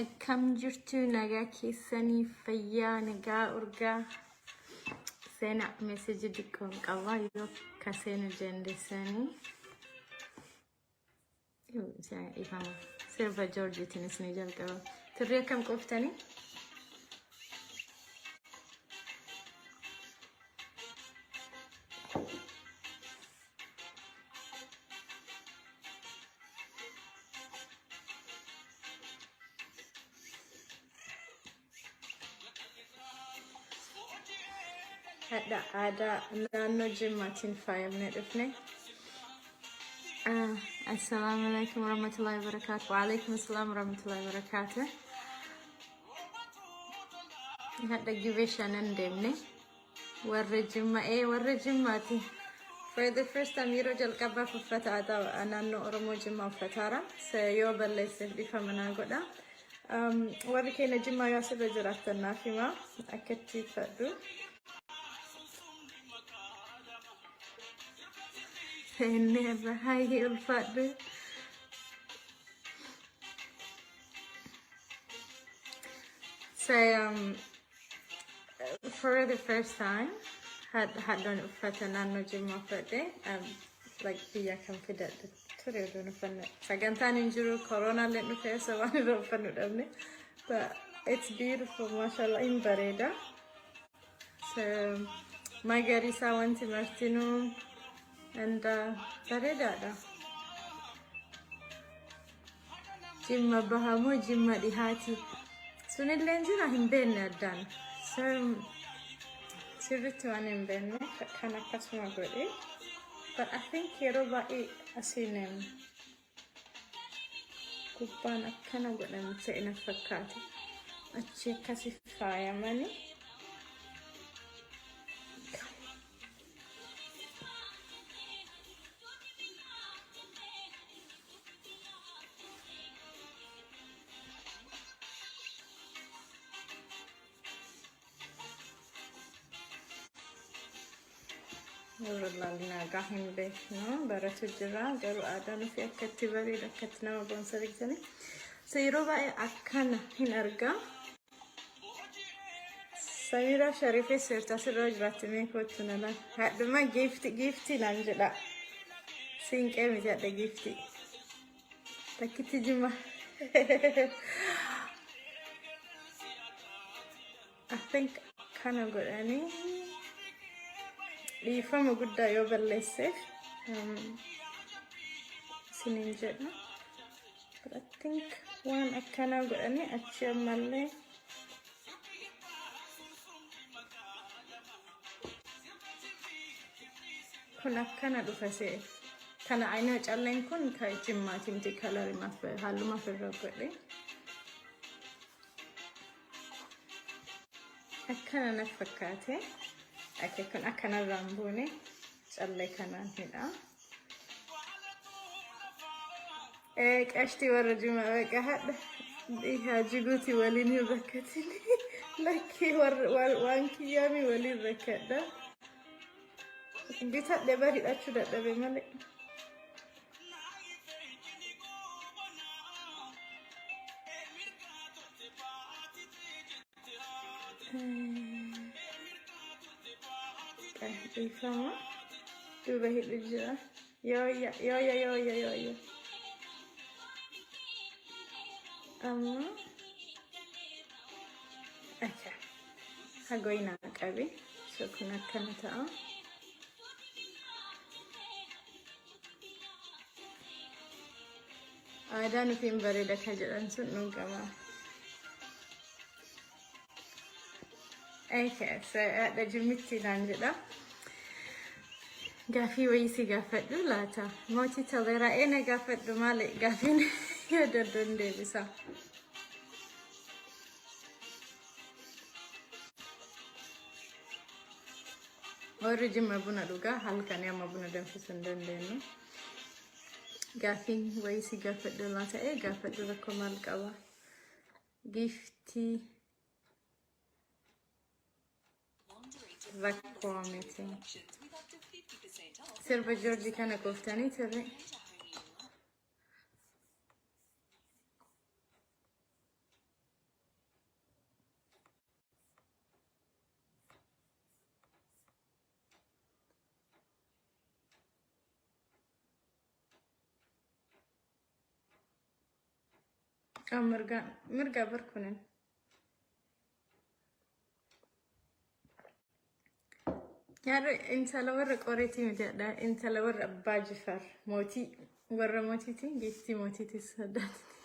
Akkam jirtu nagaa keessanii fayyaa nagaa urgaa seena message diqqoon qaba yoo ka seenu jendeessanii ifama sirba Georgiitiinis ni jalqaba turre akkam qoftanii ada naannoo Jimmaatiin faayamne dhufne. Assalamu alaikum warahmatullahi wabarakatuh. Wa alaikum assalam warahmatullahi wabarakatuh. Hadda gibee shanan deemne warra Jimmaati. For the first time yeroo jalqabaaf uffata aadaa naannoo Oromoo Jimmaa uffataara. Yoo balleesseef dhifa manaa godha. Warri keenya Jimmaa yoo asirra jiraattan naaf himaa akkatti fadhu. Never high heel father. So for the first time had done fatanano Jimma birthday. Like the confident today don't fun Sagantan injury corona let me face one of fun but it's beautiful mashallah in Bareedduu. So my Garissa went to Martino and Bareedduu Jimma Bahamo Jimma Dihati Sunil Lenjina him Ben done. So Sirvitu in Ben can I catch my body? But I think Yoruba a sinem Kupana can I get them say in a fakati a check as if fire money. Naga him be no baratu jira garu adanu fi akkatti bari dakkatti nama bonsa rigtani so yeroo baay'ee akkana hin arga Samira Sharife sirta sirra jiraatti mee kottu nala haduma gifti lan jedha sinqee miti hadda gifti takkitti Jimma I think kana godhani Ifama gudda yoo balleesseef sinin jedha but I think waan akkana godhani achi ammallee kun akkana dhufase kana ayna calleen kun ka Jimmaatiin ti kalari maf halluma firra godhe akkana na fakkaate Ake kun akkana rambone challe kanan hida qashti warra Jimma baqa hadda iha jiguti walini rakkatini lakki waan kiyami walin rakkadda bita deba hidhachu dadhabe male Ifama duba hidhu jira yo amma okay hagoina qabi so kun akkana ta'a aadaan fi Bareedduu ka jedhan sun dhugama Okay, so at the Jimmitti Landida Gaffy Waisi Gaffet Lata Moti Talera Ene Gaffet Dumali Gaffin Yoda Dundevisa Origin Mabuna Duga, Halkania Mabuna Demphis and Dundeno Gaffin Waisi Gaffet Lata E Gaffet the Komal Gawa Gifty Vacuuming. Serve Georgi kana koftani terre. مرقا بركونن يعني انت لو ورق قريتي مجدا انت لو ورق باجفر موتي ورا موتيتي جيتي موتيتي صدقتني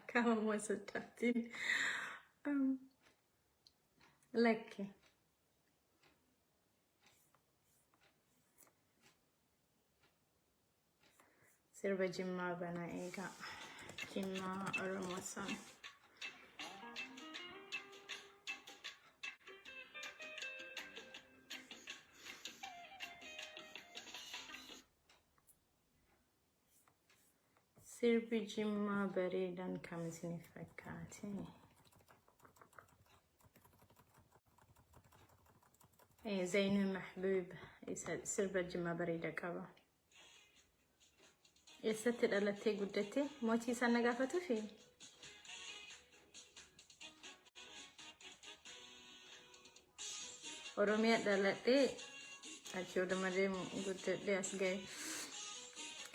كما ما صدقتني لك سرب جمع بنا ايغا جمع oromoo san سرب جمع بريدان كم سنفكاتي زين محبوب سرب جمع بريدة كبا يستر التي قدتي موتي سنقافتو في Oromiyaa dhaladhee achii oduma deemu guddadhee as ga'e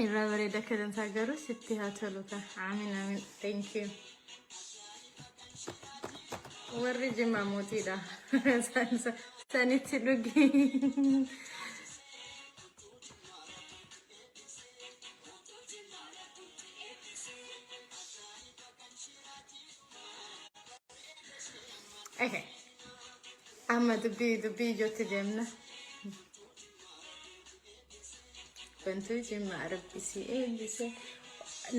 irraa bareeda akka dansaa garuu sitti haa tolu ka amiin amiin thank you warri Jimmaa mootiidha sanitti dhugi okay amma dubbii ijooti deemna bantu Jimmaa rabbisi eebbise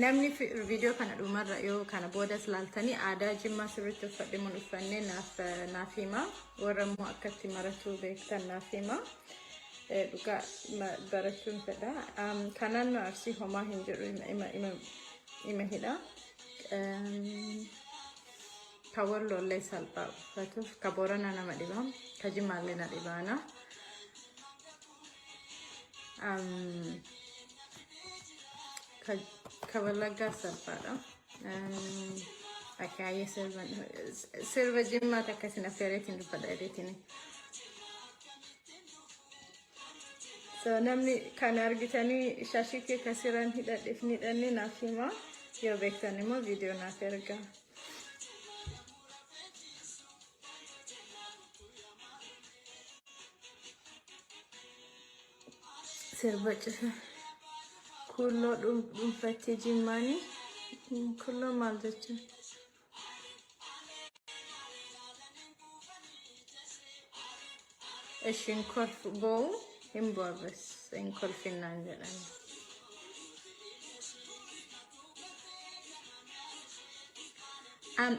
namni video kana dhumarra yoo kana boodas laaltanii aadaa Jimmaa sirriitti uffadhe mun uffannee naaf hima warra immoo akkatti maratuu beektan naaf hima dhugaa barachuun fedha kanaan arsii homaa hin jedhu ima hidha Kawallo lei salpa fatu kaborana nama dibam Jimmaa le na dibana kawalaga salpa da akaye serva Jimmaa takasina feretin dupada editini so namni kan argitani shashike kasiran hidadifni dhanni nafima yo bektani mo video na ferga serbacha kullo dum fatti Jimmaani kullo maldacha eshin korf go imbobes en kolfinan jalan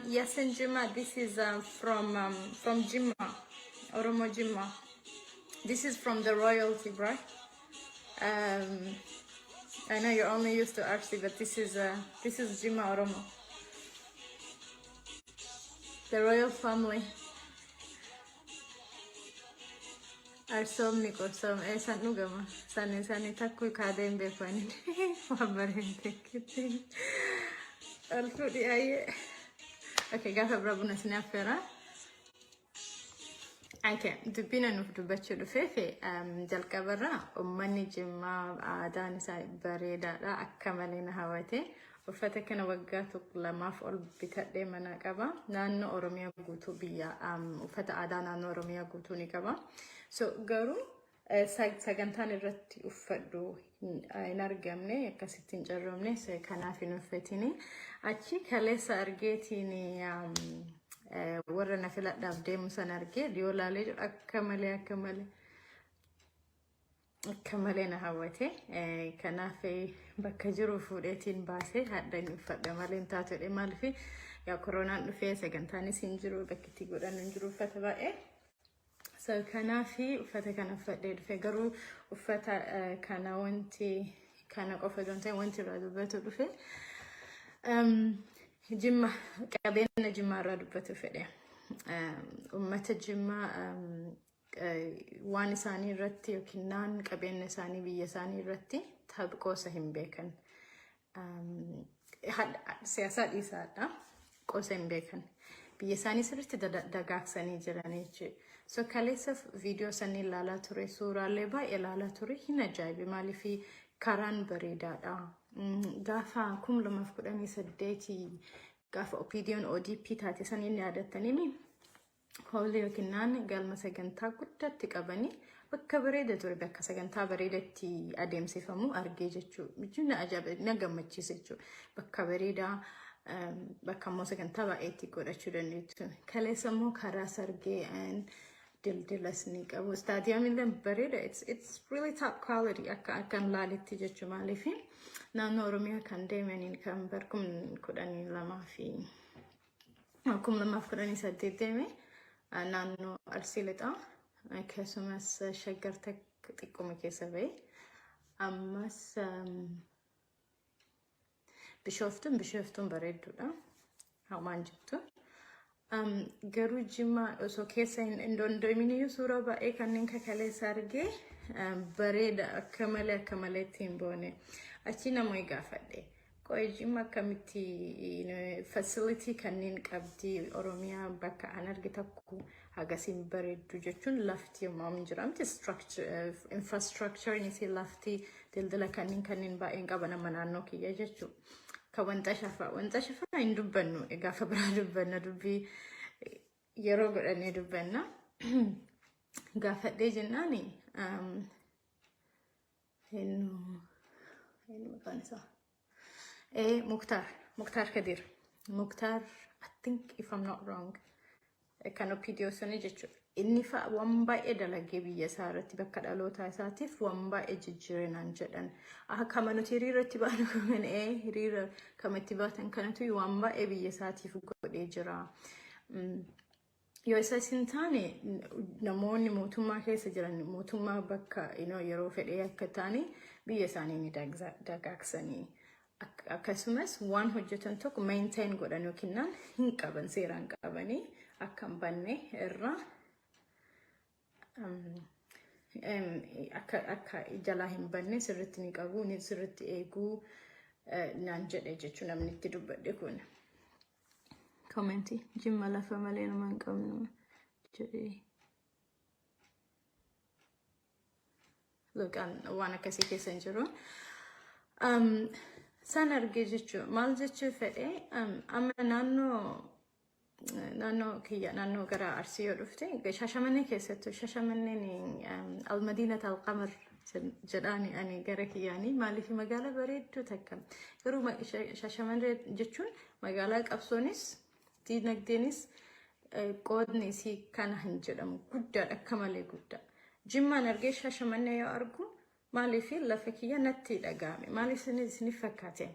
yes in Jimmaa this is from Jimmaa Oromoo Jimmaa this is from the royalty right I know you're only used to RC, but this is Jimmaa Oromoo, the royal family. Are so many or some san nugama san takku kadem be fani fabarente kiti alfudi ay okay gafa brabuna sinafera okay dubina nufdu bachu dufefe jalqabarra ummani Jimmaa aadaan isaa bareedaadha akka malee na hawate uffata kana waggaa tokko lamaaf ol bitadhee mana qaba naannoo Oromiyaa guutuu biyya uffata aadaa naannoo Oromiyaa guutuu ni qaba so garuu sagantaan irratti uffadhu hin argamne akkasittiin carroomne kanaaf hin uffatini achi kaleessa argeetiin warra na filadhaaf deemu san argee dhiyoo laalee akka malee na hawwate kanaaf bakka jiru fuudheetiin baasee hadda hin uffadhe malee hin taatudha maaliif yaa koronaan dhufee sagantaanis hin jiru bakkitti godhan hin jiru uffata baay'ee so kanaaf uffata kana uffadhee dhufe garuu uffata kana wanti kana qofa donte wanti irraa dubbatu dhufe Jimmaa qabeenya Jimmaa irraa dubbatu fedhe ummata Jimmaa waan isaanii irratti yookiin naan qabeenya isaanii biyya isaanii irratti qoosa hin beekan siyaasa dhiisaadha qoosa hin beekan biyya isaanii sirriitti dagaagsanii jiran jechuudha so kaleessa viidiyoo sanii ilaalaa ture suuraalee baay'ee ilaalaa ture hin ajaa'ibe maaliif karaan bareedaadha gaafa 2018 gaafa opinion ODP taate san inni yaadatanii hoolee yookiin naan galma sagantaa guddatti qabanii bakka bareeda ture bakka sagantaa bareedatti adeemsifamu argee jechuu michuun ajaa'iba na gammachiisa jechuu bakka bareedaa bakka immoo sagantaa baay'eetti godhachuu dandeettu kaleessa immoo karaa sargee dildilas ni qabu staadiyeemiin bareeda it's really top quality akkan laalitti jechuu maaliif naannoo Oromiyaa kan deemaniin kan barkum 12 fi 2018 deeme naannoo Arsii Lixaa akkasumas shaggarta xiqquma keessa ba'e ammas bishooftuun bareedduudha hamaan jirtu garuu Jimmaa osoo keessa hin deeminiyyuu suuraa baay'ee kanneen kaleessa argee bareeda akka malee ittiin boone achi namoonni gaafadhe qo'ee Jimmaa akkamitti facility kanneen qabdi Oromiyaa bakka an arge tokko hagasiin bareeddu jechuun lafti yommuu jiraamti infrastructure ni lafti daldala kanneen baay'een qaban amma naannoo kiyya jechuudha. Wanta shafaa hin dubbannu gaafa biraa dubbanna dubbii yeroo godhannee dubbanna gaafadhee jennaani maqaan isaa Muktaar Kadir Muktaar I think if I'm not wrong kan opidiyoo sanii jechuudha inni fa'a waan baay'ee dalagee biyya isaa irratti bakka dhaloota isaatiif waan baay'ee jijjiirinaan jedhan akkama nuti hiriirratti baanu kan hiriira kamatti baatan kanatu waan baay'ee biyya isaatiif godhee jira yoo isa hin taane namoonni mootummaa keessa jiran mootummaa bakka yeroo fedhee akka taane biyya isaanii ni dagaagsanii akkasumas waan hojjetan tokko maintain godhan yookiin hin qaban seeraan qabanii akka hin banne irraa akka jalaa hin banne sirriitti ni qabu ni sirriitti eeguu naan jedhe jechuun namni itti dubbadhe kun commenti Jimma lafa malee nama hin qabnu jedhee waan akkasii keessa hin jiru san argee jechuun maal jechuu fedhee amma naannoo kiyya naannoo gara Arsii yoo dhufte Shashamannee keessattuu Shashamanneen Almadiinat Alqamar jedhaani ani gara kiyyaanii maaliif magaalaa bareedduu takka garuu Shashamannee jechuun magaalaa qabsoonis diinagdeenis qoodni isii kana hin jedhamu guddaadha akka malee guddaa Jimmaan argee Shashamannee yoo argu maaliif lafa kiyya natti dhagahame maaliif isiniif fakkaate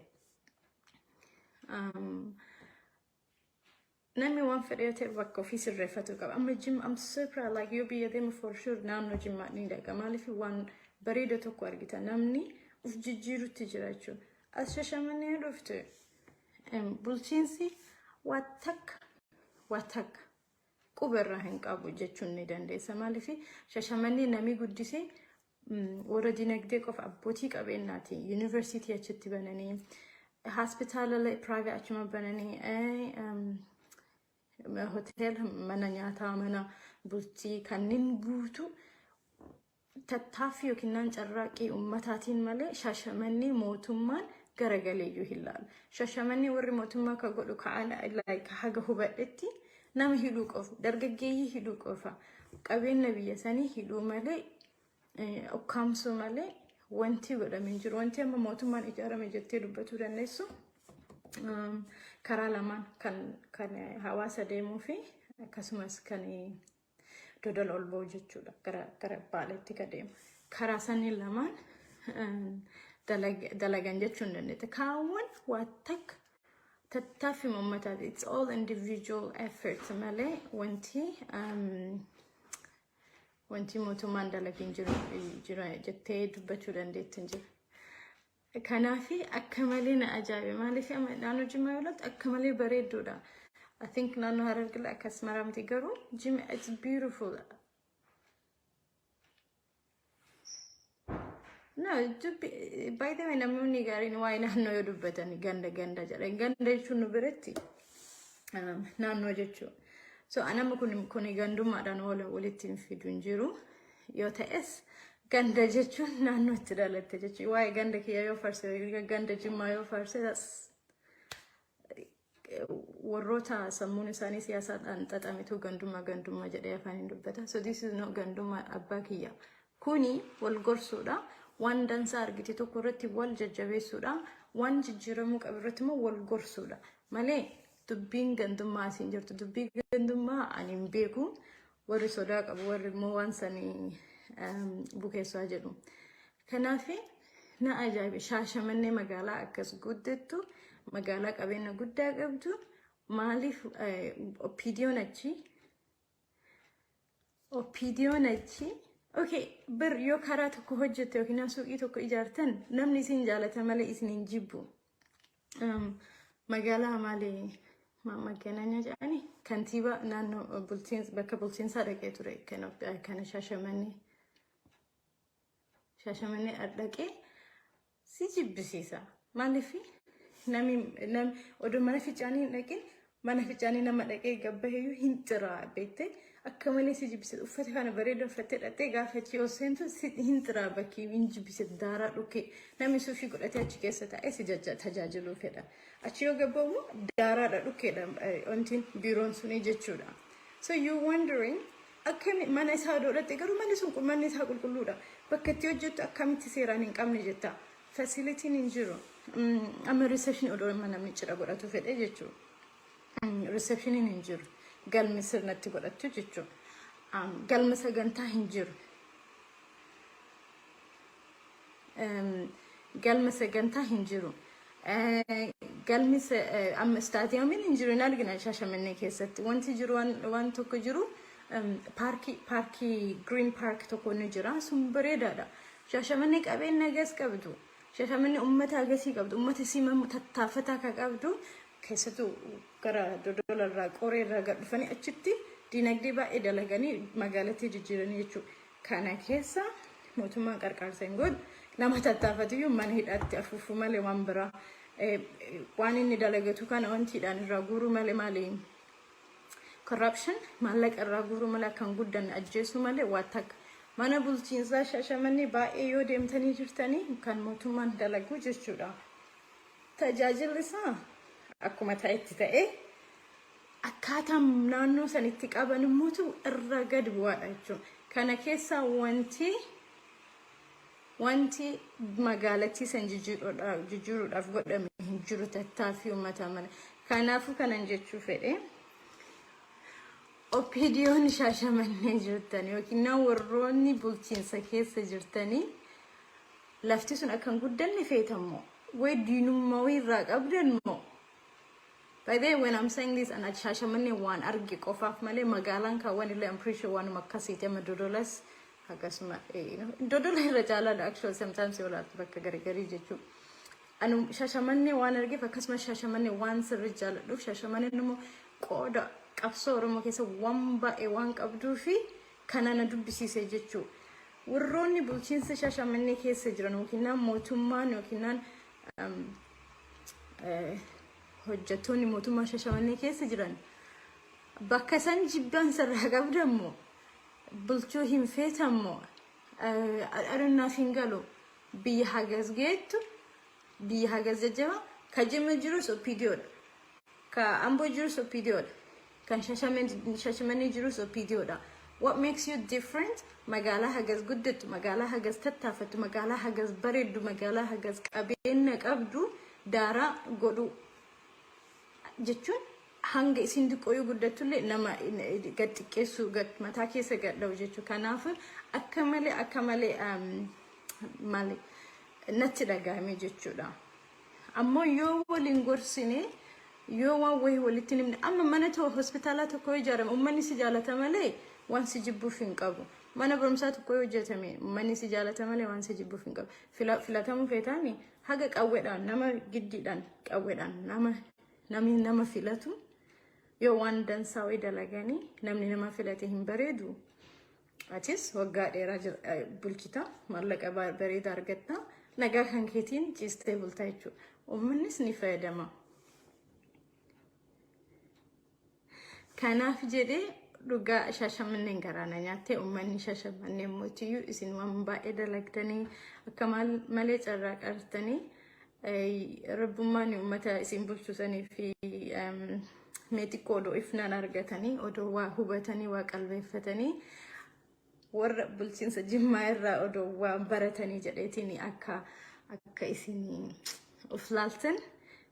namni waan fedhe ta'e bakka ofii sirreeffatu qaba amma Jimma I'm so proud like you'll be there for sure naannoo Jimmaa ni dhaga maaliif waan bareeda tokko argita namni uf jijjiirutti jira jechuudha as Shashamannee dhufte bulchiinsi watak qubarraa hin qabu jechuun ni dandeessa maaliif Shashamannee namni guddisee warra dinagdee qofa abbootii qabeenyaati university achitti bananii hospitaala private achuma bananii hotel mana nyaataa mana bultii kanneen guutuu tattaaffii yookiin carraaqii ummataatiin malee Shashamannee mootummaan garagaleeyyuu hin laalu Shashamannee warri mootummaa ka godhu haga hubadhetti nama hidhuu qofa dargaggeeyyii hidhuu qofa qabeenya biyya sanii hidhuu malee ukkaamsuu malee wanti godhamee jiru wanti amma mootummaan ijaarame jettee dubbatuu dandeessu karaa lamaan kan hawaasa deemuu fi akkasumas kan dodol olboo jechuudha gara baaleetti ka deemu karaa sanii lamaan dalagan jechuun dandeetta kaawwan waa takka tattaaffii uummataati it's all individual effort malee wanti mootummaan dalagin jiru jettee dubbachuu dandeettiin jira kanaafi akka malee na ajaa'ibe maaliif naannoo Jimmaa yoo ilaaltu akka malee bareedduudha I think naannoo Harargee akkas maramti garuu Jimma it's beautiful no by the way namoonni gaariin waa'ee naannoo yoo dubbatan ganda jedhan ganda jechuun nu biratti naannoo jechuudha so anama kun gandummaadhaan walitti hin fidu hin jiru yoo ta'es ganda jechuun naannoo itti dhalatte jechuudha. Waa'ee ganda kiyya yoo farse ganda Jimmaa yoo farse warroota sammuun isaanii siyaasaadhaan xaxametu gandummaa jedhee afaan dubbata. So this is not gandummaa abbaa kiyya. Kuni wal gorsuudha. Waan dansaa argite tokko irratti wal jajjabeessuudha. Waan jijjiiramuu qabu irratti immoo wal gorsuudha. Malee dubbiin gandummaa asiin jirtu dubbii gandummaa ani hin beeku. Warri sodaa qabu warri immoo waan sanii bukeessaa jedhu. Kanaaf na ajaa'ibe Shaashamannee magaalaa akkas guddattu magaalaa qabeenya guddaa qabdu maaliif opinion achi okay bir yoo karaa tokko hojjette yookiin suuqii tokko ijaartan namni isin jaalata malee isin hin jibbu. Magaalaa malee magaalanya jedhani kantiibaa naannoo bulchiinsa bakka bulchiinsaa dhaqee ture kana Shaashamannee dhaqee si jibbisiisa. Maaliif nami oduu mana fiicaanii dhaqee mana fiicaanii nama dhaqee gabbaheeyyuu hin xiraa beekte akka malee si jibbisiisa. Uffata kana bareedaa uffattee dhaqee gaafa achi yoo seentu hin xiraa bakki hin jibbisiisa daaraa dhukkee namni suufii godhatee achi keessa taa'ee si tajaajiluu fedha. Achi yoo gabbaa'u daaraadha dhukkeedha wantiin biiroon suni jechuudha. So you wondering akkami mana isaa dhoodhatte garuu manni isaa qulqulluudha. Bakka itti hojjettu akkamitti seeraan hin qabne jetta. Facilitiin hin jiru. Amma reception odoo namni cidha godhatu fedhe jechuudha. Receptioniin hin jiru. Galmi sirnatti godhatu jechuudha. Galma sagantaa hin jiru. Galma sagantaa hin jiru. Galmi amma staadiyeemiin hin jiru. Hin argina Shaashamannee keessatti. Wanti jiru waan tokko jiru. Parkii green park tokko ni jira. Sun bareedaadha. Shaashamannee qabeenya gas qabdu. Shaashamannee uummata agasii qabdu. Uummata siima tattaafataa akka qabdu. Keessattuu gara Dodola irraa Qoree irraa gad dhufanii achitti dinagdee baay'ee dalaganii magaalattii jijjiiranii jechuudha. Kana keessa mootummaan qarqaarsa hin godhu nama tattaafatuyyuu mana hidhaatti afuufu malee waan biraa waan inni dalagatu kana wantiidhaan irraa guuruu malee maaliin corruption maallaqa irraa guuruu malee akkan guddanne ajjeessu malee waa takka. Mana bulchiinsaa Shaashamannee baay'ee yoo deemtanii jirtanii kan mootummaan dalagu jechuudha. Tajaajilli isaa akkuma ta'etti ta'ee akkaataa naannoo sanitti qaban immoo irra gad bu'aadha jechuudha. Kana keessa wanti magaalattii san jijjiiruudhaaf godhame hin jiru tattaaffii uummata mana. Kanaafuu kanan jechuu fedhe opinion Shaashamannee jirtan yookiin warroonni bulchiinsa keessa jirtanii lafti sun akkan guddanne feetammoo way diinummaa irraa qabdan moo. By the way, when I'm saying this, and Shaashamannee waan arge qofaaf malee magaalaan kaawwan illee I'm pretty sure waanuma akkasiiti amma Dodolas akkasuma Dodola irra caalaadha actually sometimes yoo laatu bakka garagarii jechuudha. Anu Shaashamannee waan argeef akkasuma Shaashamannee waan sirri jaaladhuuf Shaashamanneen immoo qooda qabsoo Oromoo keessa waan baay'ee waan qabduu fi kana na dubbisiise jechuudha. Warroonni bulchiinsa Shaashamannee keessa jiran yookiin mootummaan yookiin hojjettoonni mootummaa Shaashamannee keessa jiran bakka san jibban sirraa qabdammoo bulchuu hin feetammoo arannaaf hin galu biyya hagas geettu biyya hagas jajjaba ka Jimma jirus opidioodha ka Amboo jirus opidioodha kan Shaashamannee jirus opidioodha. What makes you different? Magaalaa hagas guddattu magaalaa hagas tattaafattu magaalaa hagas bareeddu magaalaa hagas qabeenya qabdu daaraa godhu jechuun hanga isin diqooyuu guddatullee nama gad xiqqeessuu gad mataa keessa gadha'u jechuudha. Kanaaf akka malee maali natti dhagahame jechuudha. Ammoo yoo waliin gorsine yoo waan wayii walitti himne amma mana hospitaalaa tokko ijaarame uummanni si jaalata malee waan si jibbuuf hin qabu. Mana barumsaa tokko hojjetame uummanni si jaalata malee waan si jibbuuf hin qabu. Filatamuu feetaani haga qawweedhaan nama giddiidhaan qawweedhaan nama filatu yoo waan dansaa way dalaganii namni nama filate hin bareedu atis waggaa dheeraa bulchita maallaqa bareedaa argatta nagaa kan keetiin ciistee bultaa jechuudha. Uummannis ni fayyadama. Kanaaf jedhee dhugaa Shashamanneen garaana nyaattee uummanni Shashamannee mootiyyuu isin waan baay'ee dalagdanii akka malee carraa qartanii rabbummaan uummata isin bulchusanii fi meexiqqoo odoo ifnaan argatanii odoo waa hubatanii waa qalbeeffatanii warra bulchiinsa Jimmaa irraa odoo waa baratanii jedheetiin akka isin of laaltan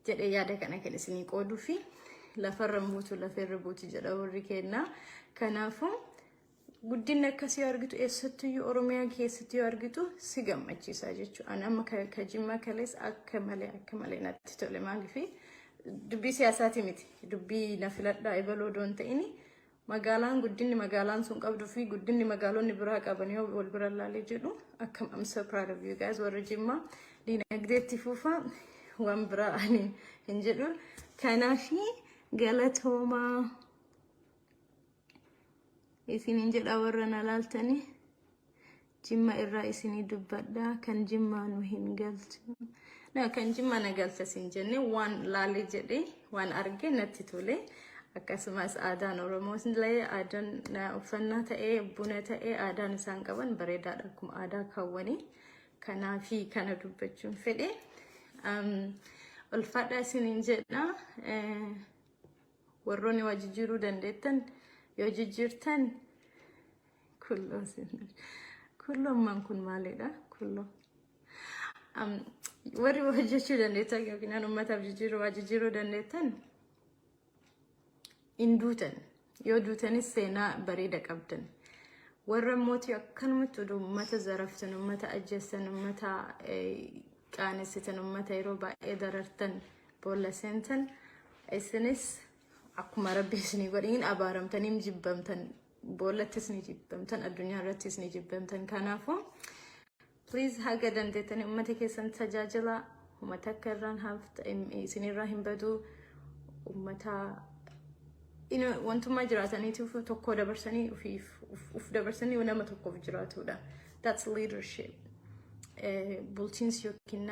jedhee yaada kana kan isin qooduu fi lafarra muutu lafarra buuti jedha warri kenna. Kanaafuu guddinni akkasii argitu eessattuu Oromiyaa keessatti argitu si gammachiisa jechuudha. Ani amma ka Jimmaa kalees akka malee natti tole maaliif dubbii siyaasaati miti. Dubbii na filadhaa ebaloo doon ta'ini magaalaan guddinni magaalaan sun qabdu fi guddinni magaalonni biraa qaban yoo wal bira laalee jedhu akka I'm so proud of you guys warra Jimmaa dinagdeetti fuufa waan biraa ani hin jedhu. Kanaafi galatooma isinin jedha warra na laaltanii Jimmaa irraa isinii dubbadhaa kan Jimmaa nu hin galchu. Kan Jimmaa na galcha sin jenne waan laalee jedhee waan arge natti tole. Akkasumas aadaan Oromoo illee aadaan uffannaa ta'ee buna ta'ee aadaan isaan qaban bareedaadha akkuma aadaa kaawwanii. Kanaafi kana dubbachuun fedhe. Ulfaadhaa isinin jedha warroonni waa jijjiiruu dandeettan yoo jijjiirtan kullommaan kun maalidha kulloo warri waa jechuu dandeettan yookiin uummataaf waa jijjiiruu dandeettan in duutan yoo duutanis seenaa bareeda qabdan warra mootii akkanumatti uummata zaraftan uummata ajjeessan uummata qaanessitan uummata yeroo baay'ee darartan boolla seentan isinis akkuma rabbi isinii godhin abaaramtanii jibbamtan boollattis ni jibbamtan addunyaa irrattis ni jibbamtan. Kanaafuu please haga dandeettanii uummata keessan tajaajila uummata akka irraan hafta isinirraa hin badu uummata wantummaa jiraataniitiif tokko dabarsanii uf dabarsanii nama tokkoof jiraatudha. That's leadership. Bulchiinsi yookiin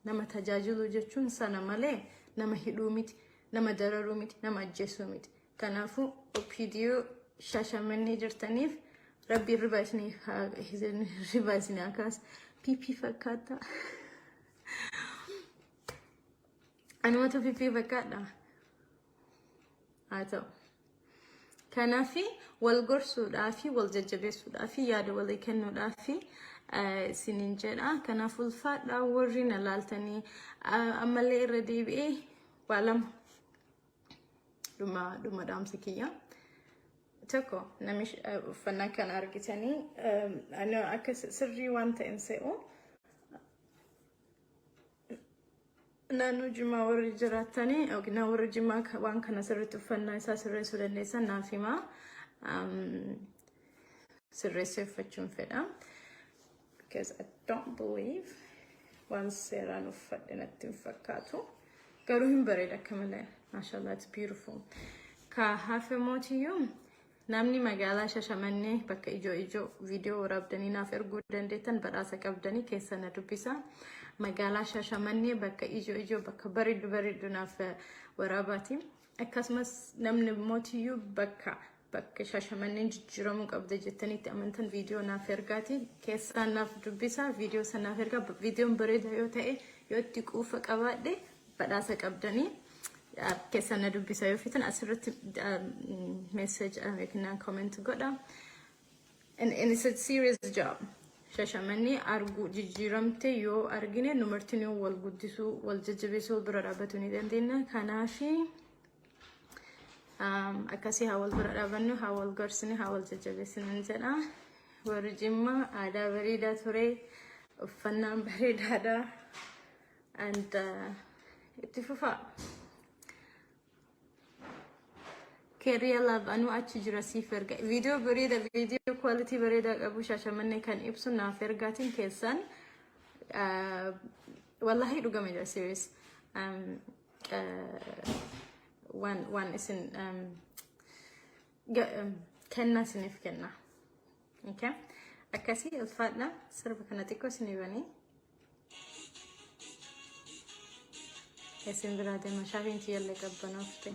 nama tajaajilu jechuun sana malee nama hidhuu miti, nama dararuu miti, nama ajjeesuu miti. Kanaafuu OPDO Shashamannee jirtaniif rabbi riba isinii akaas PP fakkaata. Anumatu PP fakkaadha. Haa ta'u. Kanaafi wal gorsuudhaafi wal jajjabeessuudhaafi yaada walii kennuudhaafi isinin jedha. Kanaafuu ulfaadhaa warri na laaltanii ammallee irra deebi'ee waa lama dhuma dhaamsa kiyya. Tokko namichi uffannaa kana argitanii akka sirrii waan ta'in se'u naannoo Jimmaa warri jiraatanii yookiin warri Jimmaa waan kana sirriitti uffannaa isaa sirreessuu dandeessan naaf himaa sirreesseeffachuun fedha. Because I don't believe waan seeraan uffadhe natti hin fakkaatu. Garuu hin bareeda akka malee. Mashallah, it's beautiful. Ka hafe mootiyyuu namni magaalaa Shashamannee bakka ijoo viidiyoo waraabdanii naaf erguu dandeettan badhaasa qabdanii keessa na dubbisa. Magaalaa Shashamannee bakka ijoo bakka bareedu naaf waraabaati. Akkasumas namni mootiyyuu bakka Shashamanneen jijjiiramuu qabda jettanitti amantan viidiyoo naaf ergaati. Keessa naaf dubbisa viidiyoo sanaaf ergaa viidiyoon bareeda yoo ta'e yoo itti quufa qabaadhe badhaasa qabdanii. Keessa na dubbisa yoo fitan asirratti message yookiin comment godha. And it's a serious job. Shashamannee arguu jijjiiramte yoo argine numartiin yoo wal guddisuu wal jajjabeessuu bira dhaabbatu ni dandeenya. Kanaafi akkasii haa wal bira dhaabannu haa wal gorsine haa wal jajjabeessinu jedha. Warri Jimmaa aadaa bareedaa ture uffannaan bareedaadha and itti fufaa. Career love anu achi jira siif erga video bareeda video quality bareeda qabu Shashamannee kan ibsu naaf ergaatiin keessan wallahi dhugame jira serious one isin kenna sinif kenna. Okay, akkasii ulfaadha sirba kana xiqqoo isinii banii isin biraa deema shaafiin tiyallee qabbanoofte.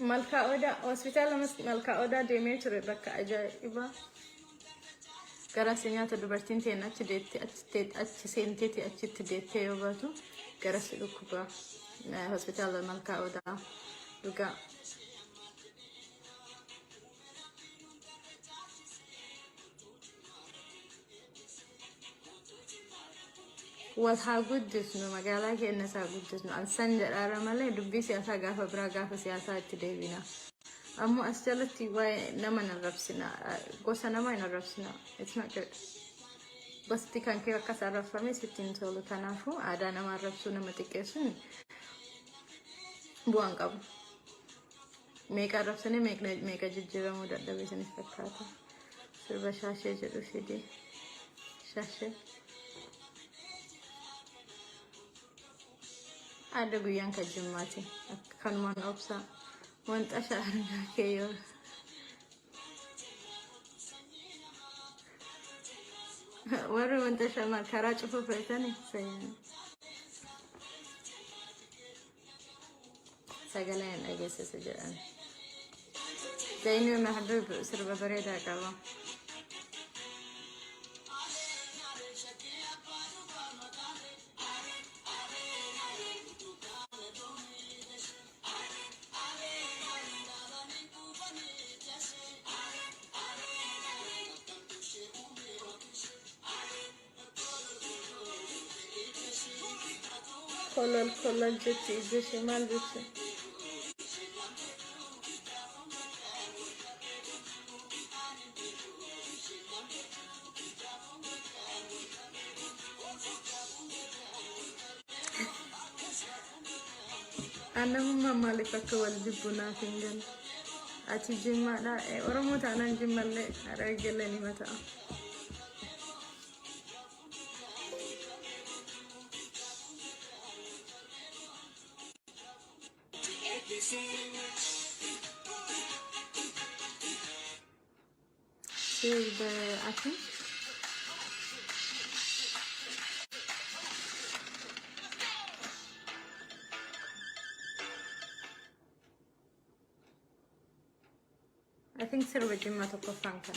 Malka Oda hospital Malka Oda deemee ture bakka ajaa'iba gara seenyaata dubartiin ta'een achi deettee achi seenteeti achitti deettee yoo baatu gara si dhukkuba hospital Malka Oda dhugaa. والها قدس نو مقالة كأنه ساقدس نو السنة الأرملة دبي سياسة قافة برا قافة سياسة تديبنا أمو أستلتي واي نما نربسنا قوسا نما نربسنا it's not good بس تي كان كيف كسر رفمي ستين سولو تنافو عدا نما ربسونا متكسون buang kamu ميكا ربسني ميكا ججرا مودة دبيسني فكاتا سربا شاشة جدو فيدي شاشة ada guyang kajumati kan man opsa want ashar kayo waru want ashar ma kara chufu petani sagalayan agese sajaran zainu mahdub sirba bareda kawa kolal jetti jeshi mal jetti ana mama le fakawal dibuna fingan ati jimma da oromo tanan jimmalle aragelle ni mata here's the action. I think serve jimma to kofanka.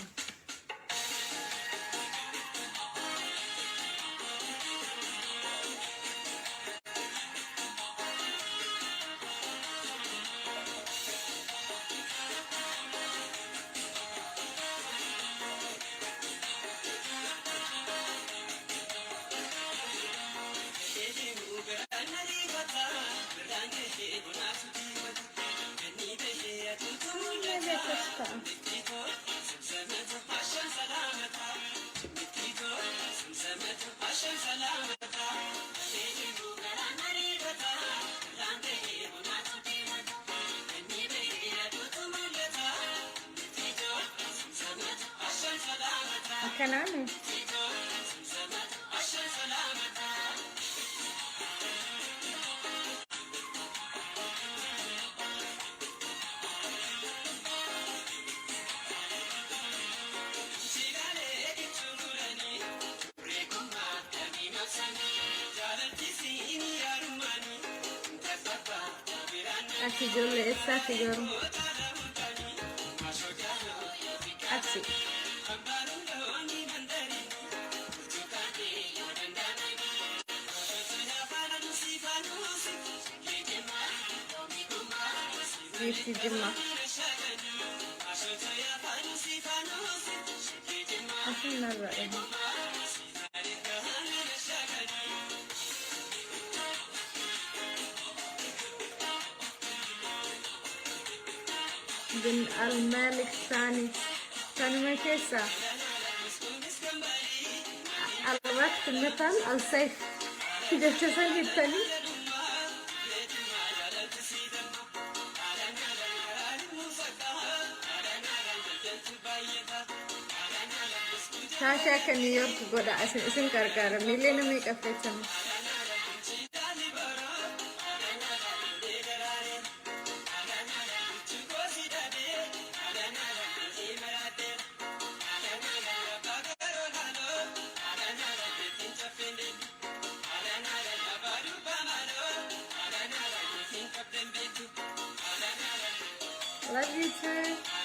Kanani Aki jolle essa figaro Asi Yesi jimma Asin narra bin al-Malik Sani ما كيسا الوقت المثل الصيف كده تسالي التاني Sasha kan New York goda asin karkara milena mai kafetan Love you too.